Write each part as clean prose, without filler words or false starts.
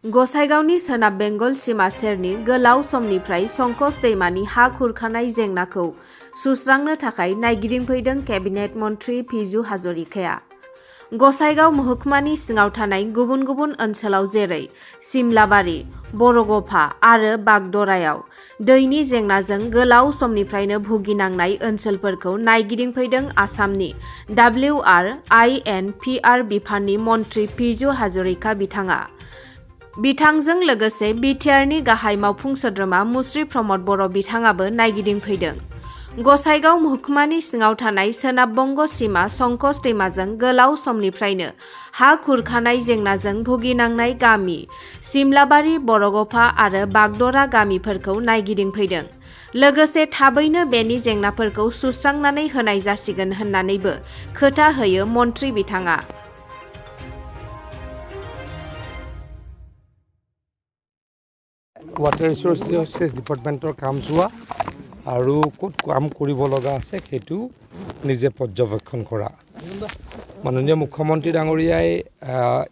गसाइगावनि सोनाब बेंगल सीमा सेरनि गोलाव समनिफ्राय संकस दैमानि हा खुरखानाय जेंनाखौ सुस्रांनो थाखाय नायगिदिंफैदों केबिनेट मन्थ्रि पिजु हाजरिकाया। गसाइगाव महकुमानि सिङाव थानाय गुबुन गुबुन ओनसोलाव जेरै सिमलाबारि, बरगफा आरो बागदरायाव दैनि जेंनाजों गोलाव समनिफ्रायनो भुगिनांनाय ओनसोलफोरखौ नायगिदिंफैदों आसामनि WRINPR बिफाननि मन्थ्रि पिजु हाजरिका बिथाङा। बिथांजों लोगोसे बिटिआरनि गाहाय मावफुं सोद्रोमा मुस्रि प्रमद बर' बिथाङाबो नायगिदिंफैदों। गसाइगाव महकुमानि सिङाव थानाय सोनाब बंग सीमा संकस दैमाजों गोलाव समनिफ्रायनो हा खुरखानाय जेंनाजों भुगिनांनाय गामि सिमलाबारि, बरगफा आरो बागदरा गामिफोरखौ नायगिदिंफैदों। लोगोसे थाबैनो बेनि जेंनाफोरखौ सुस्रांनानै होनाय जासिगोन होननानैबो खोथा होयो मन्थ्रि बिथाङा। वाटार रिसोर्सेस डिपार्टमेंटर काम चुआ और कत काम करिब लगा आछे हेतु निजे पर्यवेक्षण करा। माननीय मुख्यमंत्री डांगरियाय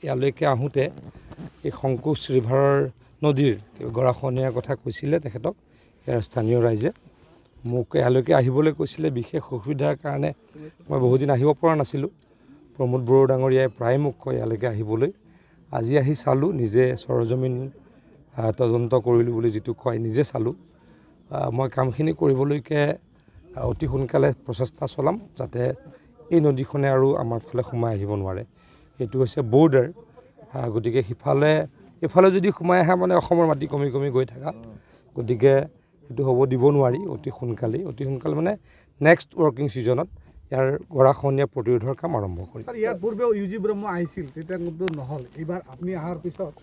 याলৈके आहुते संकोच रिभार नदीर गराखहनीयार कथा কৈছিলে तेखेतक स्थानीय राइजे मोक याলৈके आहिबले কৈছিলে विशेष असुविधार कारणे मैं बहुत दिन आहिब পৰা नासिलो। प्रमोद बड़ो डांगरियाय प्राय मोक कय याলৈके आहिबले আজি आहि चालू निजे सरजमीन तदন্ত কৰিলো বুলি যেটো কয় নিজে চালো। মই কামখিনি কৰিবলৈকে অতি সোনকালে প্ৰচেষ্টা চলাম যাতে এই নদীখনে আৰু আমাৰ ফালে সোমাই আহিব নোৱাৰে। এটো হৈছে বৰ্ডাৰ, গতিকে ইফালে যদি সোমাই আহে মানে অসমৰ মাটি কমি কমি গৈ থাকা, গতিকে এটো হ'ব দিব নোৱাৰি। অতি সোনকালে মানে নেক্সট ৱৰ্কিং সিজনত ইয়াৰ গৰাখহনীয়া প্ৰতিৰোধৰ কাম আৰম্ভ কৰিম। স্যাৰ ইয়াৰ পূৰ্বে ইউজি ব্ৰহ্ম আহিছিল তেতিয়া কিন্তু নহল। এইবাৰ আপুনি অহাৰ পিছত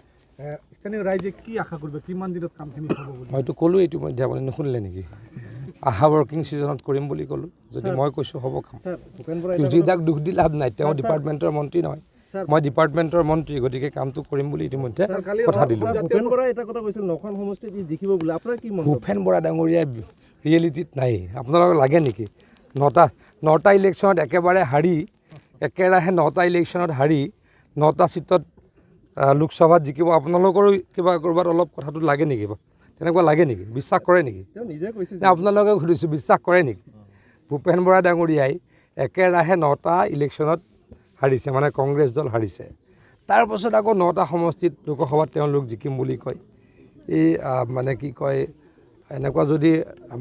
স্থানীয় ৰাইজে কি আশা কৰিব, কিমান দিনত কামখিনি হ'ব বুলি? মইতো ক'লো ইতিমধ্যে, আপুনি নুশুনিলে নেকি? আহা ৱৰ্কিং সিজনত কৰিম বুলি ক'লো। যদি মই কৈছোঁ হ'ব কাম। ইউজিদাক দুখ দি লাভ নাই, তেওঁ ডিপাৰ্টমেণ্টৰ মন্ত্ৰী নহয়, মই ডিপাৰ্টমেণ্টৰ মন্ত্ৰী, গতিকে কামটো কৰিম বুলি ইতিমধ্যে কথা দিলোঁ। ভূপেন বৰাই এটা কথা কৈছিল 9খন সমষ্টিত জিকিব বুলি, আপোনাৰ কি মত? ভূপেন বৰা ডাঙৰীয়া ৰিয়েলিটিত নাই। আপোনালোকক লাগে নেকি? 9টা ইলেকশ্যনত একেবাৰে হাৰি, একেৰাহে 9টা ইলেকশ্যনত হাৰি 9টা চিটত লোকসভাত জিকিব। আপোনালোকৰো কিবা ক'ৰবাত অলপ কথাটো লাগে নেকি? তেনেকুৱা লাগে নেকি? বিশ্বাস কৰে নেকি? আপোনালোকে সুধিছোঁ, বিশ্বাস কৰে নেকি? ভূপেন বৰা ডাঙৰীয়াই একেৰাহে 9টা ইলেকশ্যনত হাৰিছে, মানে কংগ্ৰেছ দল হাৰিছে। তাৰপাছত আকৌ 9টা সমষ্টিত লোকসভাত তেওঁলোক জিকিম বুলি কয়। এই মানে কি কয়, এনেকুৱা যদি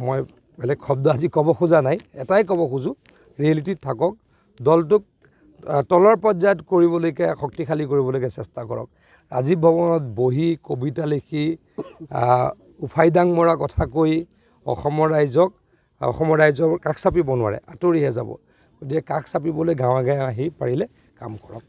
মই বেলেগ শব্দ আজি ক'ব খোজা নাই, এটাই ক'ব খোজোঁ, ৰিয়েলিটিত থাকক, দলটোক তলৰ পৰ্যায়ত কৰিবলৈকে শক্তিশালী কৰিবলৈকে চেষ্টা কৰক। ৰাজীৱ ভৱনত বহি কবিতা লিখি উফাইদাং মৰা কথা কৈ অসমৰ ৰাইজৰ কাষ চাপিব নোৱাৰে, আঁতৰিহে যাব। গতিকে কাষ চাপিবলৈ গাঁৱে গাঁৱে আহি পাৰিলে কাম কৰক।